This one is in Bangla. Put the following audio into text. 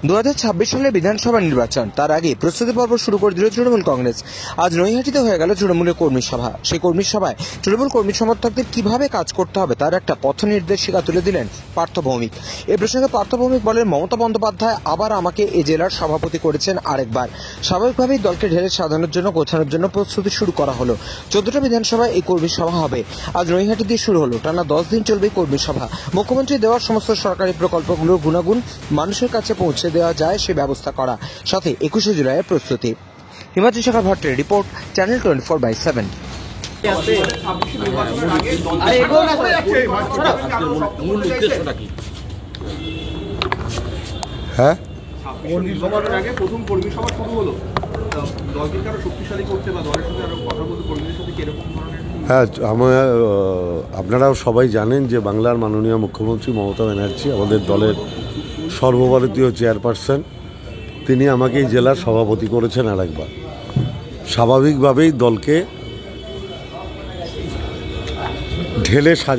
2026 সালের বিধানসভা নির্বাচন, তার আগে প্রস্তুতি পর্ব শুরু করে দিল তৃণমূল কংগ্রেস। আজ নৈহাটিতে হয়ে গেল তৃণমূলের কর্মী সভা। সেই কর্মী সভায় তৃণমূল কর্মী সমর্থকদের কিভাবে কাজ করতে হবে তার একটা পথ নির্দেশিকা তুলে দিলেন পার্থ ভৌমিক। এ প্রসঙ্গে পার্থ ভৌমিক বলেন, মমতা বন্দ্যোপাধ্যায় আবার আমাকে এ জেলার সভাপতি করেছেন আরেকবার। স্বাভাবিকভাবেই দলকে ঢেলে সাজানোর জন্য, গোছানোর জন্য প্রস্তুতি শুরু করা হলো। 14টা বিধানসভায় এই কর্মী সভা হবে। আজ নৈহাটি দিয়ে শুরু হলো, টানা 10 দিন চলবে কর্মী সভা। মুখ্যমন্ত্রী দেওয়ার সমস্ত সরকারি প্রকল্পগুলোর গুণাগুণ মানুষের কাছে পৌঁছে দেওয়া যায় সে ব্যবস্থা করা, সাথে 21শে জুলাইয়ের প্রস্তুতি। হিমাদ্রি শেখর ভট্টের রিপোর্ট, চ্যানেল 24/7। হ্যাঁ, প্রথম কর্মী সভা শুরু হলো, দলকে আরো শক্তিশালী করতে বা দলের সাথে আরো কথা বলতে কর্মীদের সাথে কিরকম ধরনের? হ্যাঁ, আপনারাও সবাই জানেন যে বাংলার মাননীয় মুখ্যমন্ত্রী মমতা ব্যানার্জি আমাদের দলের সর্বভারতীয় চেয়ারপারসন। তিনি আমাকে এই জেলার সভাপতি করেছেন আরেকবার। স্বাভাবিকভাবেই দলকে ঢেলে সাজানো